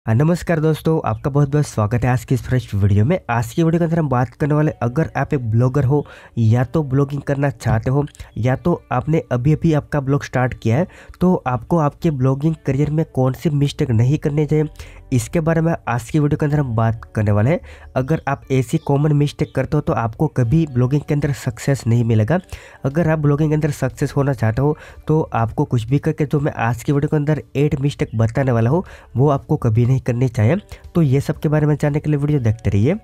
नमस्कार दोस्तों, आपका बहुत बहुत स्वागत है आज की इस फ्रेश वीडियो में। आज की वीडियो के अंदर हम बात करने वाले, अगर आप एक ब्लॉगर हो या तो ब्लॉगिंग करना चाहते हो या तो आपने अभी अभी आपका ब्लॉग स्टार्ट किया है, तो आपको आपके ब्लॉगिंग करियर में कौन सी मिस्टेक नहीं करनी चाहिए, इसके बारे में आज की वीडियो के अंदर हम बात करने वाले हैं। अगर आप ऐसी कॉमन मिस्टेक करते हो तो आपको कभी ब्लॉगिंग के अंदर सक्सेस नहीं मिलेगा। अगर आप ब्लॉगिंग के अंदर सक्सेस होना चाहते हो तो आपको कुछ भी करके, जो मैं आज की वीडियो के अंदर 8 मिस्टेक बताने वाला हूँ, वो आपको कभी नहीं करनी चाहिए। तो ये सब के बारे में जानने के लिए वीडियो देखते रहिए।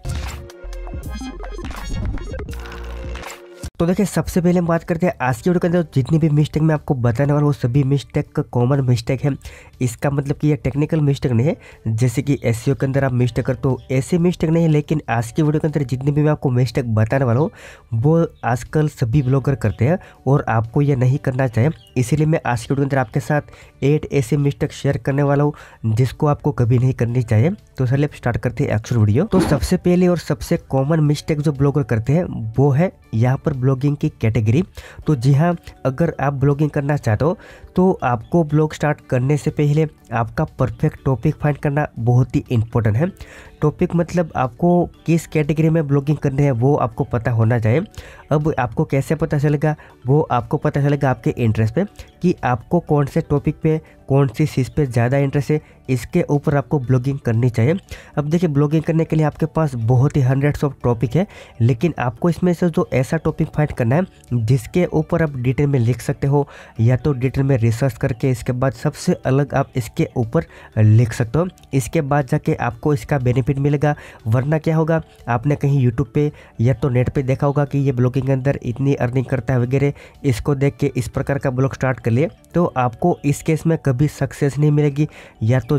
तो देखिए, सबसे पहले हम बात करते हैं आज की वीडियो के अंदर जितनी भी मिस्टेक मैं आपको बताने वाला हूँ, वो सभी मिस्टेक का कॉमन मिस्टेक है। इसका मतलब कि ये टेक्निकल मिस्टेक नहीं है, जैसे कि एसईओ के अंदर आप मिस्टेक करते हो, ऐसी मिस्टेक नहीं है। लेकिन आज की वीडियो के अंदर जितनी भी मैं आपको मिस्टेक बताने वाला हूँ, वो आजकल सभी ब्लॉगर करते हैं और आपको ये नहीं करना चाहिए। इसीलिए मैं आज की वीडियो के अंदर आपके साथ 8 ऐसे मिस्टेक शेयर करने वाला हूँ जिसको आपको कभी नहीं करनी चाहिए। तो चलिए अब स्टार्ट करते हैं एक्चुअल वीडियो। तो सबसे पहले और सबसे कॉमन मिस्टेक जो ब्लॉगर करते हैं वो है यहाँ पर ब्लॉगिंग की कैटेगरी। तो जी हाँ, अगर आप ब्लॉगिंग करना चाहते हो तो आपको ब्लॉग स्टार्ट करने से पहले आपका परफेक्ट टॉपिक फाइंड करना बहुत ही इंपॉर्टेंट है। टॉपिक मतलब आपको किस कैटेगरी में ब्लॉगिंग करनी है वो आपको पता होना चाहिए। अब आपको कैसे पता चलेगा, वो आपको पता चलेगा आपके इंटरेस्ट पे, कि आपको कौन से टॉपिक पे, कौन सी चीज़ पे ज़्यादा इंटरेस्ट है, इसके ऊपर आपको ब्लॉगिंग करनी चाहिए। अब देखिए, ब्लॉगिंग करने के लिए आपके पास बहुत ही हंड्रेड्स ऑफ टॉपिक है, लेकिन आपको इसमें से जो ऐसा टॉपिक फाइंड करना है जिसके ऊपर आप डिटेल में लिख सकते हो, या तो डिटेल में रिसर्च करके इसके बाद सबसे अलग आप इसके ऊपर लिख सकते हो। इसके बाद जाके आपको इसका बेनिफिट मिलेगा। वरना क्या होगा, आपने कहीं यूट्यूब पे या तो नेट पे देखा होगा कि ये ब्लॉगिंग के अंदर इतनी अर्निंग करता है वगैरह, इसको देख के इस प्रकार का ब्लॉग स्टार्ट कर लिए, तो आपको इस केस में कभी सक्सेस नहीं मिलेगी। या तो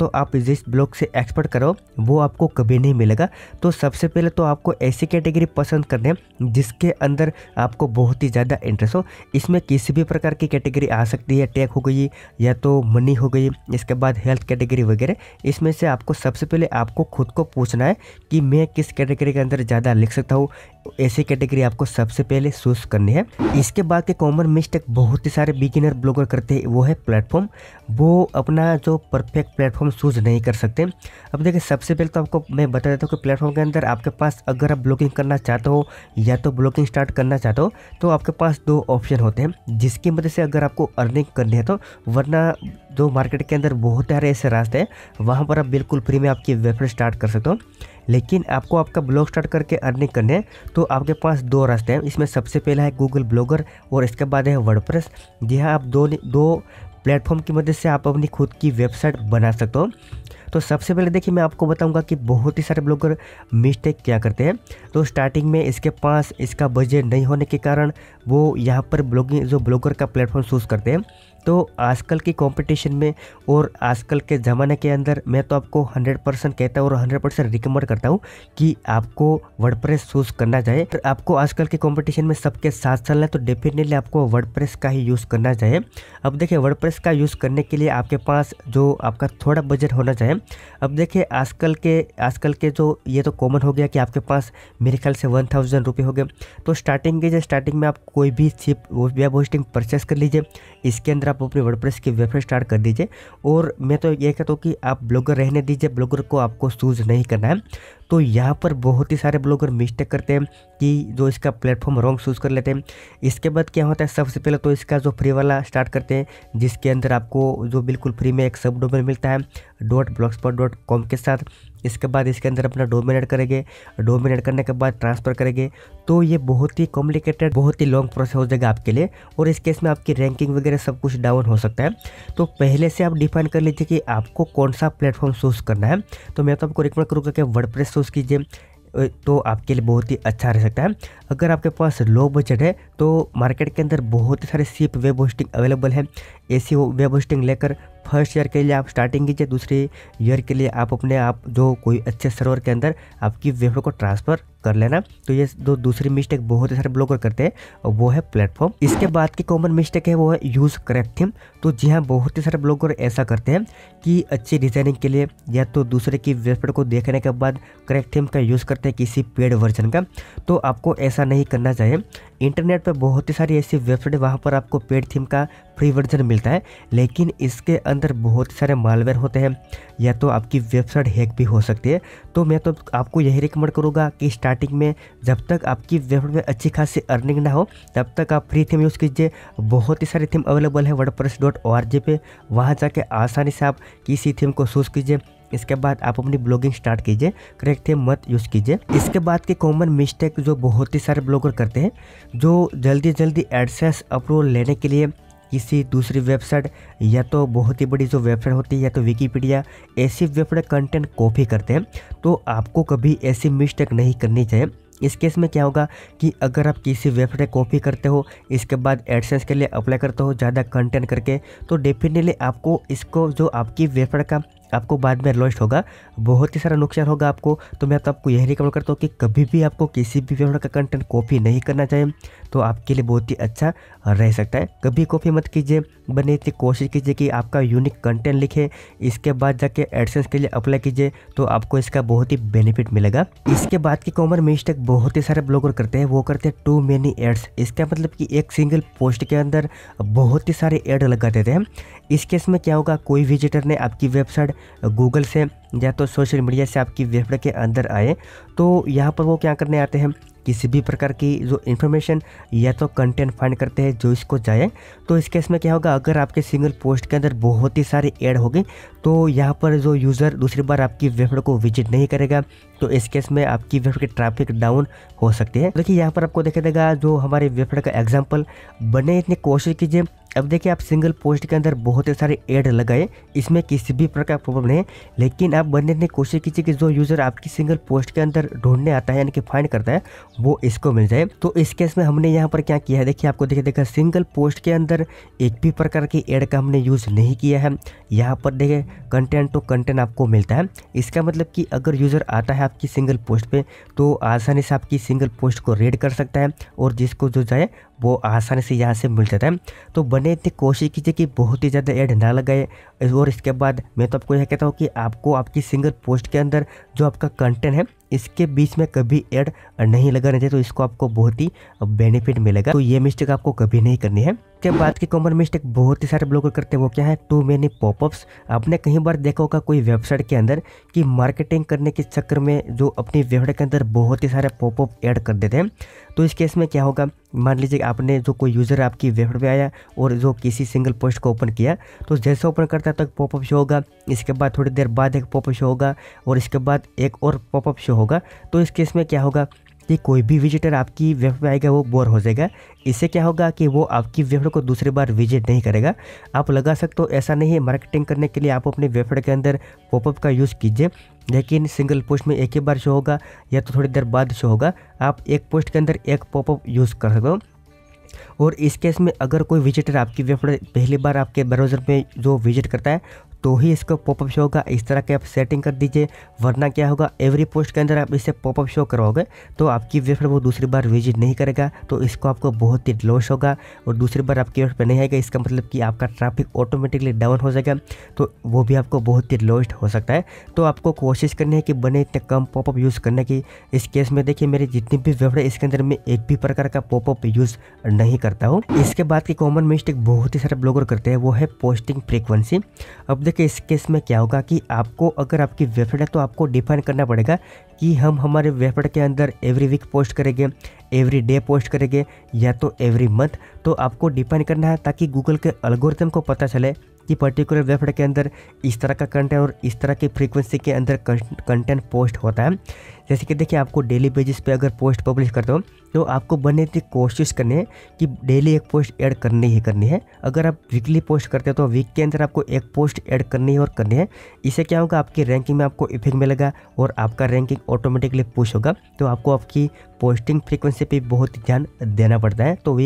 आप जिस ब्लॉग से एक्सपर्ट करो वो आपको कभी नहीं मिलेगा। तो सबसे पहले तो आपको ऐसी कैटेगरी पसंद करनी है जिसके अंदर आपको बहुत ही ज़्यादा इंटरेस्ट हो। इसमें किसी भी प्रकार की कैटेगरी आ सकती है, टेक हो गई या तो मनी हो गई, इसके बाद हेल्थ कैटेगरी वगैरह। इसमें से आपको सबसे पहले आपको खुद को पूछना है कि मैं किस कैटेगरी के अंदर ज़्यादा लिख सकता हूँ। ऐसी कैटेगरी आपको सबसे पहले चूज करनी है। इसके बाद के कॉमन मिस्टेक बहुत ही सारे बिगिनर ब्लॉगर करते हैं, वो है प्लेटफॉर्म। वो अपना जो परफेक्ट प्लेटफॉर्म चूज नहीं कर सकते। अब देखिए, सबसे पहले तो आपको मैं बता देता हूँ कि प्लेटफॉर्म के अंदर आपके पास, अगर आप ब्लॉगिंग करना चाहते हो या तो ब्लॉगिंग स्टार्ट करना चाहते हो, तो आपके पास 2 ऑप्शन होते हैं जिसकी मदद से अगर आपको अर्निंग करनी है तो। वरना जो मार्केट के अंदर बहुत सारे ऐसे रास्ते हैं, वहाँ पर आप बिल्कुल फ्री में आपकी वेबसाइट स्टार्ट कर सकते हो। लेकिन आपको आपका ब्लॉग स्टार्ट करके अर्निंग करने हैं तो आपके पास 2 रास्ते हैं। इसमें सबसे पहला है गूगल ब्लॉगर और इसके बाद है वर्डप्रेस। जी हाँ, आप दो प्लेटफॉर्म की मदद से आप अपनी खुद की वेबसाइट बना सकते हो। तो सबसे पहले देखिए, मैं आपको बताऊंगा कि बहुत ही सारे ब्लॉगर मिस्टेक क्या करते हैं। तो स्टार्टिंग में इसके पास इसका बजट नहीं होने के कारण वो यहाँ पर ब्लॉगर का प्लेटफॉर्म चूज़ करते हैं। तो आजकल की कंपटीशन में और आजकल के ज़माने के अंदर मैं तो आपको 100% कहता हूँ और 100% रिकमेंड करता हूँ कि आपको वर्डप्रेस चूज़ करना चाहिए। तो आपको आजकल के कंपटीशन में सबके साथ चलना है तो डेफिनेटली आपको वर्डप्रेस का ही यूज़ करना चाहिए। अब देखिए, वर्डप्रेस का यूज़ करने के लिए आपके पास जो आपका थोड़ा बजट होना चाहिए। अब देखिए, आजकल के जो ये तो कॉमन हो गया कि आपके पास मेरे ख्याल से 1000 रुपये हो गए। तो स्टार्टिंग में आप कोई भी चीप वेब होस्टिंग परचेस कर लीजिए। इसके अंदर आप अपने वर्डप्रेस की वेबसाइट स्टार्ट कर दीजिए। और मैं तो ये कहता हूँ कि आप ब्लॉगर रहने दीजिए, ब्लॉगर को आपको चूज़ नहीं करना है। तो यहाँ पर बहुत ही सारे ब्लॉगर मिस्टेक करते हैं कि जो इसका प्लेटफॉर्म रॉन्ग चूज़ कर लेते हैं। इसके बाद क्या होता है, सबसे पहले तो इसका जो फ्री वाला स्टार्ट करते हैं, जिसके अंदर आपको जो बिल्कुल फ्री में एक सब डोमेन मिलता है .blogspot.com के साथ। इसके बाद इसके अंदर अपना डोमिनेट करेंगे, डोमिनेट करने के बाद ट्रांसफ़र करेंगे। तो ये बहुत ही कॉम्प्लिकेटेड, बहुत ही लॉन्ग प्रोसेस हो जाएगा आपके लिए, और इस केस में आपकी रैंकिंग वगैरह सब कुछ डाउन हो सकता है। तो पहले से आप डिफाइन कर लीजिए कि आपको कौन सा प्लेटफॉर्म चूज़ करना है। तो मैं तो आपको रिकमेंड करूँगा कि वर्डप्रेस चूज़ कीजिए, तो आपके लिए बहुत ही अच्छा रह सकता है। अगर आपके पास लो बजट है तो मार्केट के अंदर बहुत ही सारे चीप वेब होस्टिंग अवेलेबल है। ऐसी वेब होस्टिंग लेकर फर्स्ट ईयर के लिए आप स्टार्टिंग कीजिए, दूसरे ईयर के लिए आप अपने आप जो कोई अच्छे सर्वर के अंदर आपकी वेबसाइट को ट्रांसफ़र कर लेना। तो ये दूसरी मिस्टेक बहुत सारे ब्लॉगर करते हैं, वो है प्लेटफॉर्म। इसके बाद की कॉमन मिस्टेक है वो है यूज़ करेक्ट थीम। तो जी हाँ, बहुत ही सारे ब्लॉगर ऐसा करते हैं कि अच्छी डिज़ाइनिंग के लिए या तो दूसरे की वेबसाइट को देखने के बाद करेक्ट थीम का यूज़ करते हैं किसी पेड वर्जन का। तो आपको ऐसा नहीं करना चाहिए। इंटरनेट पे बहुत ही सारी ऐसी वेबसाइट, वहाँ पर आपको पेड थीम का फ्री वर्जन मिलता है, लेकिन इसके अंदर बहुत सारे मालवेयर होते हैं या तो आपकी वेबसाइट हैक भी हो सकती है। तो मैं तो आपको यही रिकमेंड करूँगा कि स्टार्टिंग में जब तक आपकी वेबसाइट में अच्छी खासी अर्निंग ना हो तब तक आप फ्री थीम यूज़ कीजिए। बहुत ही सारी थीम अवेलेबल है wordpress.org पे, वहाँ जाके आसानी से आप किसी थीम को चूज़ कीजिए। इसके बाद आप अपनी ब्लॉगिंग स्टार्ट कीजिए, करेक्ट थीम मत यूज़ कीजिए। इसके बाद की कॉमन मिस्टेक जो बहुत ही सारे ब्लॉगर करते हैं, जो जल्दी जल्दी एडसेंस अप्रूवल लेने के लिए किसी दूसरी वेबसाइट या तो बहुत ही बड़ी जो वेबसाइट होती है या तो विकीपीडिया, ऐसी वेबसाइट कंटेंट कॉपी करते हैं। तो आपको कभी ऐसी मिस्टेक नहीं करनी चाहिए। इस केस में क्या होगा कि अगर आप किसी वेबसाइट कॉपी करते हो, इसके बाद एडसेंस के लिए अप्लाई करते हो ज़्यादा कंटेंट करके, तो डेफिनेटली आपको इसको जो आपकी वेबसाइट का आपको बाद में लॉस्ट होगा, बहुत ही सारा नुकसान होगा आपको। तो मैं तो आपको यही रिकमेंड करता हूँ कि कभी भी आपको किसी भी वेबसाइट का कंटेंट कॉपी नहीं करना चाहिए, तो आपके लिए बहुत ही अच्छा रह सकता है। कभी कॉपी मत कीजिए, बने इतनी कोशिश कीजिए कि आपका यूनिक कंटेंट लिखे, इसके बाद जाके एडसेंस के लिए अप्लाई कीजिए, तो आपको इसका बहुत ही बेनिफिट मिलेगा। इसके बाद की कॉमन मिस्टेक बहुत ही सारे ब्लॉगर करते हैं, वो करते हैं टू मेनी एड्स। इसका मतलब कि एक सिंगल पोस्ट के अंदर बहुत ही सारे एड लगा देते हैं। इस केस में क्या होगा, कोई विजिटर ने आपकी वेबसाइट गूगल से या तो सोशल मीडिया से आपकी वेबसाइट के अंदर आए, तो यहाँ पर वो क्या करने आते हैं, किसी भी प्रकार की जो इन्फॉर्मेशन या तो कंटेंट फाइंड करते हैं जो इसको चाहे। तो इस केस में क्या होगा, अगर आपके सिंगल पोस्ट के अंदर बहुत ही सारे ऐड हो गए, तो यहाँ पर जो यूज़र दूसरी बार आपकी वेबसाइट को विजिट नहीं करेगा, तो इस केस में आपकी वेबसाइट की ट्रैफिक डाउन हो सकती है। देखिए यहाँ पर आपको देखा देगा जो हमारी वेबसाइट का एग्जाम्पल बने, इतनी कोशिश कीजिए। अब देखिए आप सिंगल पोस्ट के अंदर बहुत ही सारे ऐड लगाए, इसमें किसी भी प्रकार का प्रॉब्लम नहीं है, लेकिन आप बनने की कोशिश कीजिए कि जो यूज़र आपकी सिंगल पोस्ट के अंदर ढूंढने आता है यानी कि फाइंड करता है, वो इसको मिल जाए। तो इस केस में हमने यहाँ पर क्या किया है, देखिए आपको देखा सिंगल पोस्ट के अंदर एक भी प्रकार की ऐड का हमने यूज़ नहीं किया है। यहाँ पर देखिए कंटेंट टू कंटेंट आपको मिलता है। इसका मतलब कि अगर यूज़र आता है आपकी सिंगल पोस्ट पे, तो आसानी से आपकी सिंगल पोस्ट को रीड कर सकता है और जिसको जो चाहे वो आसानी से यहाँ से मिल जाता है। तो बने इतनी कोशिश कीजिए कि बहुत ही ज़्यादा ऐड ना लगाए। और इसके बाद मैं तो आपको यह कहता हूँ कि आपको आपकी सिंगल पोस्ट के अंदर जो आपका कंटेंट है, इसके बीच में कभी ऐड नहीं लगाना चाहिए, तो इसको आपको बहुत ही बेनिफिट मिलेगा। तो ये मिस्टेक आपको कभी नहीं करनी है। के बाद की कॉमन मिस्टेक बहुत ही सारे ब्लॉगर करते हैं, वो क्या है, टू मेनी पॉपअप्स। आपने कहीं बार देखा होगा कोई वेबसाइट के अंदर कि मार्केटिंग करने के चक्कर में जो अपनी वेबसाइट के अंदर बहुत ही सारे पॉपअप ऐड कर देते हैं। तो इस केस में क्या होगा, मान लीजिए आपने जो कोई यूज़र आपकी वेबसाइट पे आया और जो किसी सिंगल पोस्ट को ओपन किया, तो जैसे ओपन करता है तो पॉपअप शो होगा, इसके बाद थोड़ी देर बाद एक पॉपअप शो होगा और इसके बाद एक और पॉपअप शो होगा। तो इस केस में क्या होगा कि कोई भी विजिटर आपकी वेबसाइट पे आएगा वो बोर हो जाएगा। इससे क्या होगा कि वो आपकी वेबसाइट को दूसरी बार विजिट नहीं करेगा। आप लगा सकते हो, ऐसा नहीं है, मार्केटिंग करने के लिए आप अपने वेबसाइट के अंदर पॉपअप का यूज़ कीजिए, लेकिन सिंगल पोस्ट में एक ही बार शो होगा या तो थोड़ी देर बाद शो होगा। आप एक पोस्ट के अंदर एक पॉपअप यूज़ कर सकते हो। और इस केस में अगर कोई विजिटर आपकी वेबसाइट पहली बार आपके ब्राउज़र में जो विजिट करता है, तो ही इसका पॉपअप शो होगा। इस तरह के आप सेटिंग कर दीजिए, वरना क्या होगा, एवरी पोस्ट के अंदर आप इसे पॉपअप शो करवाओगे तो आपकी वेबसाइट वो दूसरी बार विजिट नहीं करेगा, तो इसको आपको बहुत ही लॉस होगा और दूसरी बार आपकी वेबसाइट पर नहीं आएगा। इसका मतलब कि आपका ट्रैफिक ऑटोमेटिकली डाउन हो जाएगा, तो वो भी आपको बहुत ही लॉस्ट हो सकता है। तो आपको कोशिश करनी है कि बने इतने कम पॉपअप यूज़ करने की। इस केस में देखिए मेरी जितनी भी वेबसाइट इसके अंदर मैं एक भी प्रकार का पॉपअप यूज़ नहीं करता हूँ। इसके बाद की कॉमन मिस्टेक बहुत ही सारे ब्लॉगर करते हैं, वो है पोस्टिंग फ्रीक्वेंसी। अब देखिए इस केस में क्या होगा कि आपको अगर आपकी वेबसाइट है तो आपको डिफाइन करना पड़ेगा कि हम हमारे वेबसाइट के अंदर एवरी वीक पोस्ट करेंगे, एवरी डे पोस्ट करेंगे या तो एवरी मंथ। तो आपको डिफाइन करना है ताकि गूगल के एल्गोरिथम को पता चले कि पर्टिकुलर वेबसाइट के अंदर इस तरह का कंटेंट और इस तरह की फ्रीक्वेंसी के अंदर कंटेंट पोस्ट होता है। जैसे कि देखिए आपको डेली बेसिस पे अगर पोस्ट पब्लिश करते हो तो आपको बनने इतनी कोशिश करनी है कि डेली एक पोस्ट ऐड करनी ही करनी है। अगर आप वीकली पोस्ट करते हो तो वीक के अंदर आपको एक पोस्ट ऐड करनी है और करनी है। इससे क्या होगा, आपकी रैंकिंग में आपको इफेक्ट मिलेगा और आपका रैंकिंग ऑटोमेटिकली पुश होगा। तो आपको आपकी पोस्टिंग फ्रीक्वेंसी पे बहुत ध्यान देना पड़ता है। तो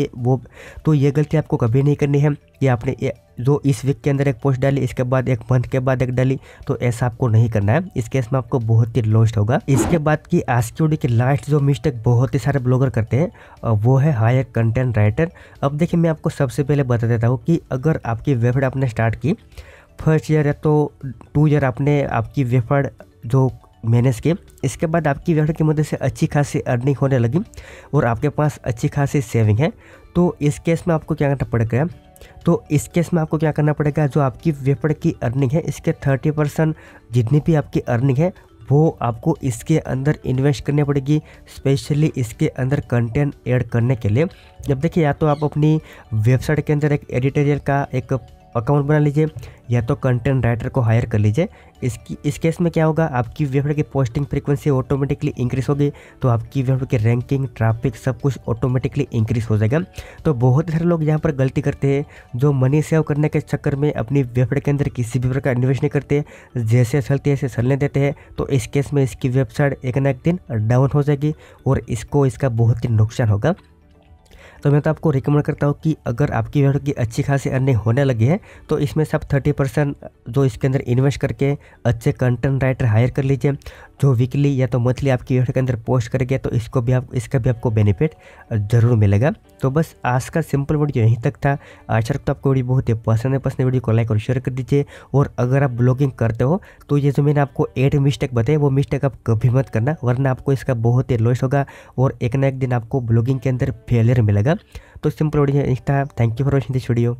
ये गलती आपको कभी नहीं करनी है कि आपने जो इस वीक के अंदर एक पोस्ट डाली, इसके बाद एक मंथ के बाद एक डाली, तो ऐसा आपको नहीं करना है। इस केस में आपको बहुत ही लॉस्ट होगा। इसके बाद की आस्क की लास्ट जो मिस्टेक बहुत ही सारे ब्लॉगर करते हैं वो है हायर कंटेंट राइटर। अब देखिए मैं आपको सबसे पहले बता देता हूँ कि अगर आपकी वेबसाइट आपने स्टार्ट की फर्स्ट ईयर या तो 2 ईयर आपने आपकी वेबसाइट जो मैनेज किए। इसके बाद आपकी वेबसाइट की मदद से अच्छी खासी अर्निंग होने लगी और आपके पास अच्छी खासी सेविंग है। तो इस केस में आपको क्या करना पड़ेगा, तो इस केस में आपको क्या करना पड़ेगा, जो आपकी वेबसाइट की अर्निंग है इसके 30% जितनी भी आपकी अर्निंग है वो आपको इसके अंदर इन्वेस्ट करनी पड़ेगी, स्पेशली इसके अंदर कंटेंट ऐड करने के लिए। जब देखिए, या तो आप अपनी वेबसाइट के अंदर एक एडिटोरियल का एक अकाउंट बना लीजिए या तो कंटेंट राइटर को हायर कर लीजिए। इस केस में क्या होगा, आपकी वेबसाइट की पोस्टिंग फ्रीक्वेंसी ऑटोमेटिकली इंक्रीज होगी, तो आपकी वेबसाइट की रैंकिंग, ट्रैफिक सब कुछ ऑटोमेटिकली इंक्रीज हो जाएगा। तो बहुत सारे लोग यहाँ पर गलती करते हैं, जो मनी सेव करने के चक्कर में अपनी वेबसाइट के अंदर किसी भी प्रकार इन्वेस्ट नहीं करते, जैसे चलती है ऐसे चलने देते हैं। तो इस केस में इसकी वेबसाइट एक ना एक दिन डाउन हो जाएगी और इसका बहुत ही नुकसान होगा। तो मैं तो आपको रिकमेंड करता हूँ कि अगर आपकी वेबसाइट की अच्छी खासी अर्निंग होने लगी है तो इसमें सब 30% जो इसके अंदर इन्वेस्ट करके अच्छे कंटेंट राइटर हायर कर लीजिए, जो वीकली या तो मंथली आपकी वेबसाइट के अंदर पोस्ट करेंगे, तो इसका भी आपको बेनिफिट ज़रूर मिलेगा। तो बस आज का सिंपल वीडियो यहीं तक था। आशा करता हूँ आपको वीडियो बहुत ही पसंद है। पसंद वीडियो को लाइक और शेयर कर दीजिए। और अगर आप ब्लॉगिंग करते हो तो ये जो मैंने आपको 8 मिस्टेक बताए वो मिस्टेक आप कभी मत करना, वरना आपको इसका बहुत ही लॉस होगा और एक ना एक दिन आपको ब्लॉगिंग के अंदर फेलियर मिलेगा। तो सिंपल वीडियो था। Thank you for watching this video.